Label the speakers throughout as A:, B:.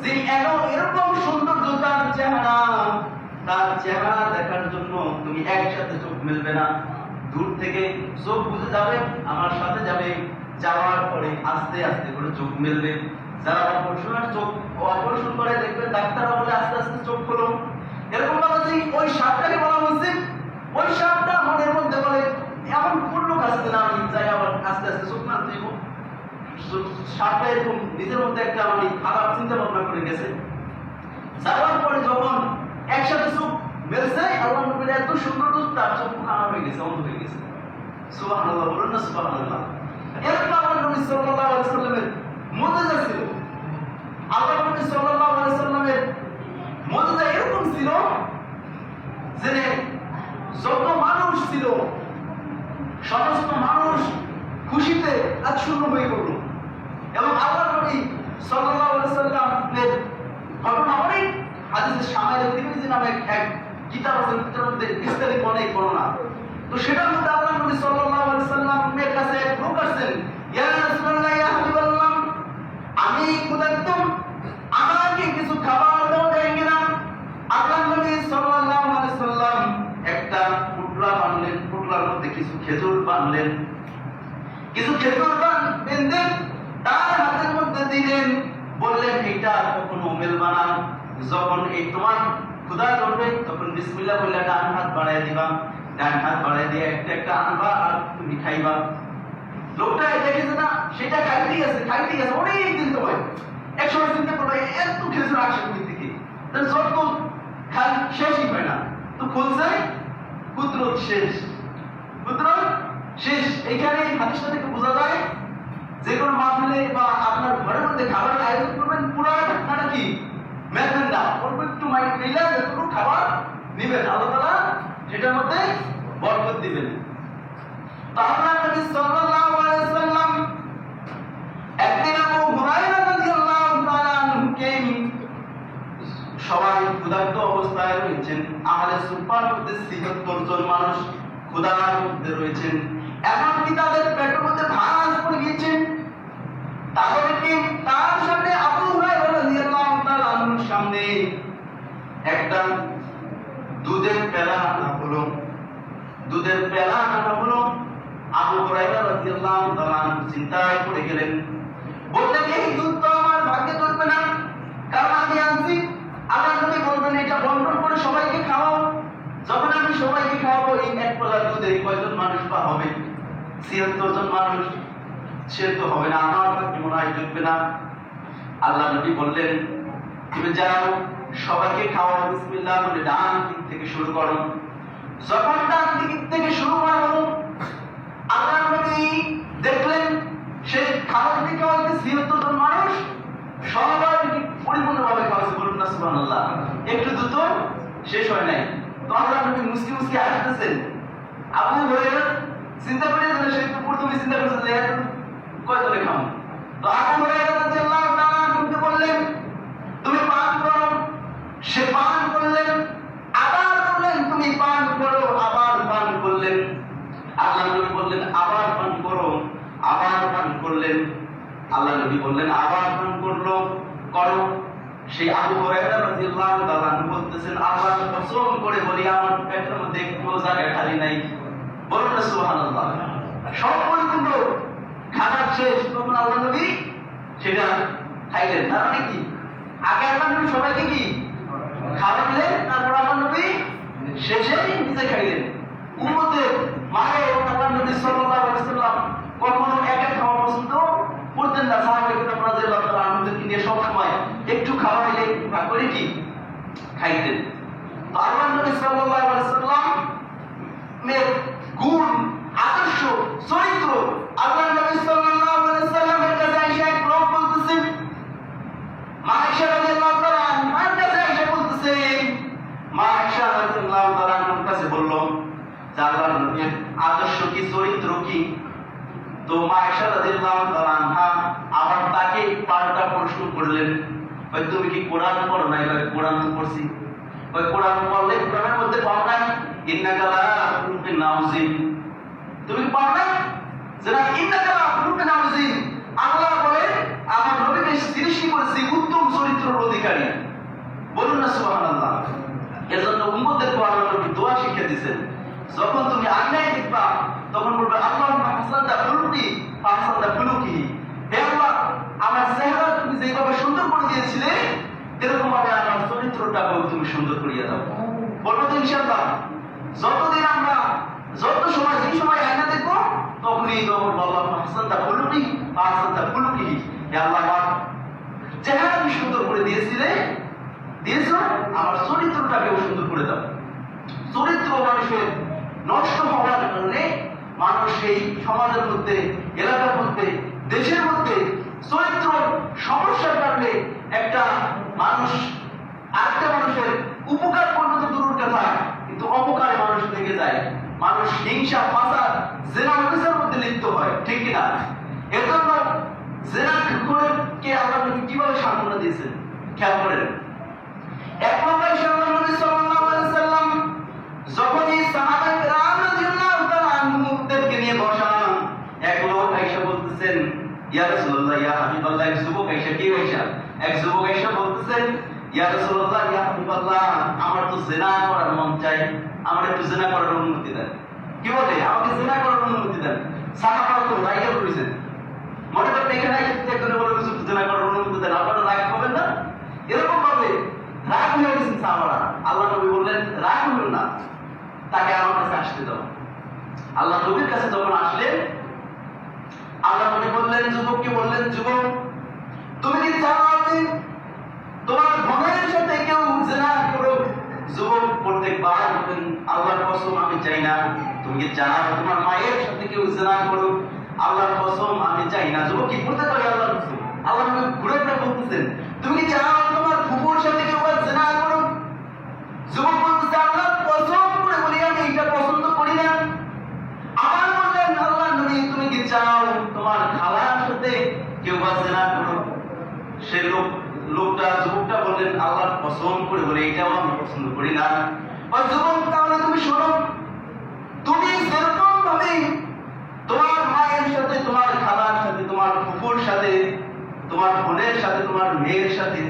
A: যে এরকম সৌন্দর্য তার চেহারা দেখার জন্য তুমি একসাথে চোখ মেলবে না, দূর থেকে চোখ বুঝে যাবে, আমার সাথে যাবে, যাওয়ার পরে আস্তে আস্তে করে চোখ মেলবে। যারা অপারেশন করে দেখবে ডাক্তাররা বলে আস্তে আস্তে চোখ খোলো, এরকম ভাবে যে ওই সাপটাকে বলা হয়েছে, ওই সাপটা মনের মধ্যে বলে এমন কোন লোক আসছে না, আমি চাই আবার আস্তে আস্তে চোখ মারতে দিব। সাপটা এরকম নিজের মধ্যে একটা খারাপ চিন্তা ভাবনা করে গেছে। যাওয়ার পরে যখন একসাথে চোখ মেলছে, আল্লাহ নবীর এত সুন্দর তার চোখ খারাপ হয়ে গেছে, অন্ধ হয়ে গেছে। সুবহানাল্লাহ, বলুন না সুবহানাল্লাহ। এরকম আল্লাহ নবী সাল্লাল্লাহু আলাইহি সাল্লামের মুজিজা ছিল। আল্লাহ নবী সাল্লাল্লাহু আলাইহি সাল্লামের মুজিজা এরকম ছিল যে যত মানুষ ছিল সমস্ত মানুষ খুশিতে আচ্ছন্ন হয়ে পড়ল। এবং আল্লাহ নবী সাল্লাল্লাহু আলাইহি সাল্লামের ঘটনা অনেক হাদিসে শামাইলে তিরমিজি নামে এক কিতাব আছে, কিতাবের মধ্যে বিস্তারিত অনেক বর্ণনা। তো সেটার মধ্যে আল্লাহ নবী সাল্লাল্লাহু আলাইহি সাল্লামের কাছে এক লোক আসছেন, ইয়া রাসূলুল্লাহ, ইয়া হাবিবাল্লাহ, আমি ক্ষুধার্ত, আমাকে কিছু খাবার দেওয়া যায় কিনা? আল্লাহ নবী সাল্লাল্লাহু আলাইহি সাল্লাম একটা পুটলা বানলেন, পুটলার মধ্যে কিছু খেজুর বানলেন, কিছু খেজুর বেঁধে তার হাতের মধ্যে দিলেন, বললেন এটা কখনো মেলবা না, যখন এই তোমার ক্ষুধা ধরবে তখন বিসমিল্লাহ বলে ডান হাত বাড়ায় দিবা, ডান হাত বাড়ায় দিয়ে একটা একটা আনবা আর তুমি খাইবা। লোকটা দেখেছে না, সেটা খাইতেই আছে অনেক দিন সময়। এক সময় চিন্তা করবে এত খেজুর আসে কোথা থেকে, যত খাই শেষই হয় না। তো খুলছে, কুদরত শেষ। এইখানে হাদিসটা থেকে বোঝা যায় যে কোনো মাহফিলে বা আপনার ঘরের মধ্যে খাবারের আয়োজন করবেন, পুরো ঢাকনাটা কি মেলবেন না, অল্প একটু মাইক নিলে যতটুকু খাবার নিবেন, আল্লাহ তাআলা সেটার মধ্যে বরকত দিবেন। তো আল্লাহ নবী সাল্লাল্লাহু আলাইহি সাল্লাম একদিন আবু হুরায়রা রাদিয়াল্লাহু তাআলা আনহুকে, সবাই ক্ষুধার্ত অবস্থায় রয়েছেন, আমাদের সুপার মধ্যে ৭৬ জন মানুষ ক্ষুধার মধ্যে রয়েছেন, এমনকি তাদের পেটের মধ্যে ভাঁজ পড়ে গিয়েছেন। তাদেরকে তার সামনে আবু হুরায়রা রাদিয়াল্লাহু তাআলা আনহুর সামনে একটা দুধের পেলা আনা হলো। আবু হুরায়রা রাদিয়াল্লাহু তাআলা আনহু চিন্তায় পড়ে গেলেন, বললেন এই দুধ তো আমার ভাগ্যে ধরবে না, কারণ আমি আনছি। আল্লাহ নবী বলবেন এটা বন্টন করে সবাইকে খাওয়াও। যখন আমি সবাইকে খাওয়াবো এই এক পেলা দুধে কয়জন মানুষ পা হবে? ৭৬ জন মানুষ, সে তো হবে না, আমার ভাগ্যে মনে হয় জুটবে না। আল্লাহ নবী বললেন তুমি যাও সবাইকে খাওয়াও, বিসমিল্লাহ বলে ডান দিক থেকে শুরু করো। যখন ডান দিক থেকে শুরু করা হলো, আল্লাহ নবী দেখলেন সেই খাবার দিকে হয়তো ৭৬ জন মানুষ সবাই পরিপূর্ণভাবে খাওয়াছে, বলুন না সুবহানাল্লাহ। একটু দ্রুত শেষ হয় নাই। তো আল্লাহ নবী মুসকি হাসতেছেন। আবু হুরায়রা চিন্তা করে সে তো প্রথমে চিন্তা করছে যে কয়জনে খাও। তো আবু হুরায়রা রাদিয়াল্লাহু তাআলা আনহুকে বললেন তুমি পান করো। সে পান করলেন, আবার বললেন তুমি পান করো, আবার পান করলেন। আল্লাহ নবী বললেন আবার পান করো, আবার পান করলেন। আল্লাহ নবী বললেন আবার পান করো। সেই আবু হুরায়রা রাদিয়াল্লাহু তাআলা আনহু বলতেছেন আল্লাহর কসম করে বলি আমার পেটের মধ্যে একটু জায়গা খালি নাই, বলুন না সুবহানাল্লাহ। সব পর্যন্ত খাবার শেষ, তখন আল্লাহ নবী সেটা খাইলেন। তার মানে কি আগে আল্লাহ নবী সবাইকে কি খাওয়ালেন, তারপর আল্লাহ নবী শেষে নিজে খাইলেন। উম্মতের মায়ে আল্লাহ নবী সাল্লাল্লাহু আলাইহি ওয়াসাল্লাম কখনো একা খাওয়া পছন্দ করতেন না। সাহাবায়ে কেরাম রাদিয়াল্লাহু তাআলা আনহুদেরকে নিয়ে সব সময় একটু খাওয়া হলে একটু ভাগ করে কি খাইতেন। তো আল্লাহ নবী সাল্লাল্লাহু আলাইহি ওয়াসাল্লাম এর গুণ, আদর্শ, চরিত্র আল্লাহ নবী সাল্লাল্লাহু আলাইহি ওয়াসাল্লামের কাছে এসে এক লোক বলতেছেন, মা আয়েশা রাদিয়াল্লাহু তাআলা আনহার কাছে এসে বলতেছেন, মা আয়েশা রাদিয়াল্লাহু তাআলা আনহার কাছে বলল যে আল্লাহর নবীর আদর্শ কি, চরিত্র কি? তো মা আয়েশা রাদিয়াল্লাহু তাআলা আনহা আবার তাকে পাল্টা প্রশ্ন করলেন, ভাই তুমি কি কোরআন পড়ো না? এবার কোরআন তো পড়ছি। ওই কোরআন পড়লে কোরআনের মধ্যে পাও না ইন্নাকা লা খুলুকিন আযীম, তুমি পাও না যে না ইন্নাকা লা খুলুকিন আযীম। আল্লাহ বলেন আমার নবীকে সৃষ্টি করেছি উত্তম চরিত্রের অধিকারী। যখন তুমি আয়নায় দেখবা তখন বলবে আল্লাহুম্মা হাসানতা খুলুকি ফাহসানতা খুলুকি, হে আল্লাহ আমার চেহারা তুমি যেভাবে সুন্দর করে দিয়েছিলে এরকম ভাবে আমার চরিত্রটাকেও তুমি সুন্দর করিয়ে দাও। বলবো তো ইনশাআল্লাহ। যতদিন আমরা যত সময় যে সময় আয়না দেখবো তখনই তখন আল্লাহুম্মা হাসানতা খুলুকি ফাহসানতা খুলুকি, হে আল্লাহ আমার চেহারা তুমি সুন্দর করে দিয়েছো আমার চরিত্রটাকেও সুন্দর করে দাও। চরিত্র মানুষের নষ্ট হওয়ার কারণে মানুষ এই সমাজের মধ্যে, এলাকার মধ্যে, দেশের মধ্যে চরিত্র সমস্যার কারণে একটা মানুষ আরেকটা মানুষের উপকার করতে তো দূরের কথা, কিন্তু অপকারে মানুষ থেকে যায়। মানুষ হিংসা, ফাসাদ, জেনা ব্যবসার মধ্যে লিপ্ত হয়, ঠিক কিনা? এজন্য জেনা কে আল্লাহ নবী কিভাবে সান্ত্বনা দিয়েছেন খেয়াল করেন। এক নম্বরে নবী সাল্লাল্লাহু আলাইহি সাল্লাম যখনই সাহাবায়ে কেরাম রাদিয়াল্লাহু তাআলা আনহুদেরকে নিয়ে বসা, এক লোক আয়েশা বলতেছেন ইয়া রাসূলুল্লাহ ইয়া হাবিবাল্লাহ, এক যুবক আয়েশা কি আয়েশা এক যুবক আয়েশা বলতেছেন ইয়া রাসূলুল্লাহ ইয়া হাবিবাল্লাহ, আমার তো জিনা করার মন চাই, আমার একটু জিনা করার অনুমতি দেন। কি বলে? আমাকে জিনা করার অনুমতি দেন। সাহাবারা তো রাইগা করেছেন, মনে করেন এখানে একজন বলে কিছু জিনা করার অনুমতি দেন, আপনারা রাগ করবেন না? এরকম ভাবে রাগ হয়ে গেছেন সাহাবারা। আল্লাহ নবী বললেন রাগ হবেন না, তাকে আমার কাছে আসতে দাও। আল্লাহ নবীর কাছে যখন আসলেন আল্লাহ নবী বললেন, যুবককে বললেন, যুবক তুমি কি চাও আমি তোমার বোনের সাথে কেউ জিনা করুক? যুবক প্রত্যেকবার বলেন আল্লাহর কসম আমি চাই না। তুমি কি চাও তোমার মায়ের সাথে কেউ জিনা করুক? আল্লাহর কসম আমি চাই না। যুবক কি করতে পারে? আল্লাহর কসম। আল্লাহ নবী ঘুরে ঘুরে বলতেছেন তুমি কি চাও তোমার ফুফুর সাথে কেউ জিনা করুক? যুবক বলতেছে আল্লাহর কসম করে বলি আমি এটা পছন্দ করি না। আবার বললেন আল্লাহ নবী তুমি কি চাও তোমার খালার সাথে কেউ জিনা করুক? সে যুবকটা বললেন আল্লাহর কসম করে বলে এটাও আমি পছন্দ করি না। ওই যুবক তাহলে তুমি শোনো, তুমি যেরকম ভাবে তোমার মায়ের সাথে, তোমার খালার সাথে, তোমার ফুফুর সাথে, তোমার বোনের সাথে, তোমার মেয়ের সাথে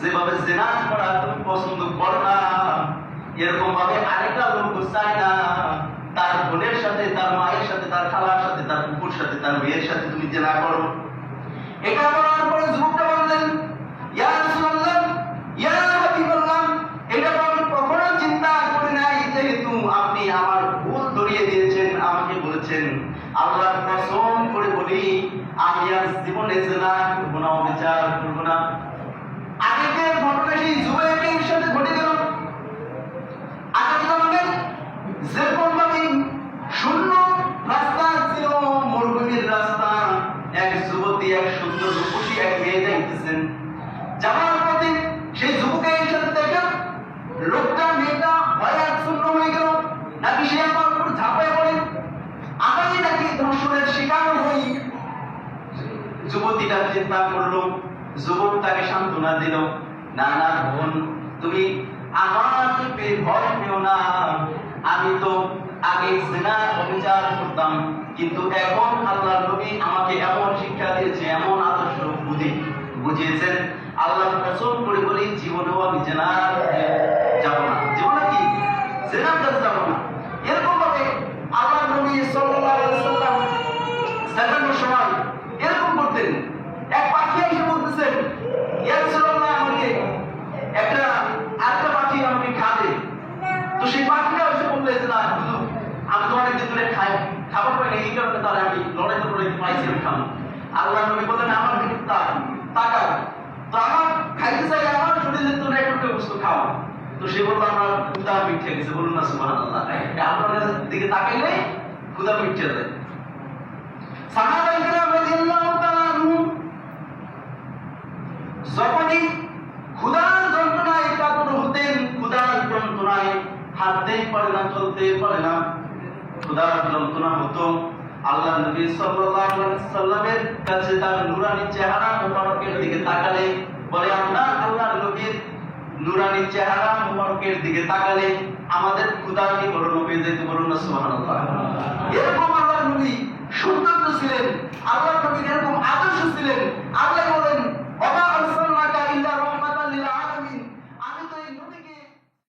A: যেভাবে জিনা করা তুমি পছন্দ করো না, এরকম ভাবে আরেকটা লোক চায় না তার বোনের সাথে, তার মায়ের সাথে, তার খালার সাথে, তার ফুফুর সাথে, তার মেয়ের সাথে তুমি জিনা করো। এটা বলার পরে যুবকটা বললেন ইয়া রাসূলুল্লাহ ইয়া হাবিবাল্লাহ, এটা তো আমি কখনো চিন্তা করি নাই, যেহেতু আপনি আমার ভুল ধরিয়ে দিয়েছেন, আমাকে বলেছেন আল্লাহর কসম করে বলি আমি আর জীবনে জিনা করব না, অবিচার করব না। আগের ঘটনা সেই যুবকের সাথে ঘটে গেল। আগের জন্মে যেরকম ভাবে শূন্য রাস্তা ছিল, মরুভূমির রাস্তা, এক যুবতী, এক সুন্দর রূপসী এক মেয়ে যাইতেছেন, যাওয়ার পথে সেই যুবকের সাথে দেখা মেয়েটা ভয়ে আচ্ছন্ন হয়ে গেল, নাকি সে আমার উপর ঝাঁপায় পড়ে, আমি নাকি ধর্ষণের শিকার হই। যুবতীটা চিন্তা করলো, যুবক তাকে সান্ত্বনা দিল, না না বোন তুমি আমার ভয় পেও না, আমি তো আগে জিনা অবিচার করতাম, কিন্তু এখন আল্লাহর নবী আমাকে এমন শিক্ষা দিয়েছে, এমন আদর্শ বুঝিয়েছেন, আল্লাহর কসম করে বলি জীবনেও আমি জিনা যাব না, জীবনে কি জিনার কাছে যাব না। এরকম ভাবে আল্লাহর নবী সাল্লাল্লাহু আলাইহি ওয়াসাল্লাম সাল্লামের সময় এরকম করতেন। এক পাখি এসে বলতেছেন ইয়া রাসূলুল্লাহ আমাকে আরেকটা পাখি আমাকে খাবে। তো সেই পাখিটা এসে বললে যে না হুজুর আমি তো অনেকদিন ধরে খাবার পাই না, এই কারণে তাহলে আমি লড়াইতে পাইছি, আমি খাবো। আল্লাহ নবী বললেন আমার দিকে তাকাও, তো আমার খাইতে চাই, আমার শরীরের জন্য একটু বস্তু খাও। তো সে বললো আমার ক্ষুধা মিটে গেছে, বলুন না সুবহানাল্লাহ। আপনার দিকে তাকাইলে ক্ষুধা মিটে যায়। সাহাবায়ে কেরাম রাদিয়াল্লাহু তাআলা আনহুম যখনই ক্ষুধার যন্ত্রণায় কাতর হতেন, ক্ষুধার যন্ত্রণায় হাঁটতে পারে না, চলতে পারে না, ক্ষুধার যন্ত্রণা হতো, আল্লাহ নবী সাল্লাল্লাহু আলাইহি সাল্লামের কাছে তার নূরানি চেহারা মুবারকের দিকে তাকালে বলে আমরা আল্লাহর নবীর নূরানি চেহারা মুবারকের দিকে তাকালে আমাদের ক্ষুধা কি বড় হয়ে যেত, বলুন না সুবহানাল্লাহ। এরকম আল্লাহর নবী সৌন্দর্য ছিলেন, আল্লাহর নবীর এরকম আদর্শ ছিলেন। আল্লাহ বলেন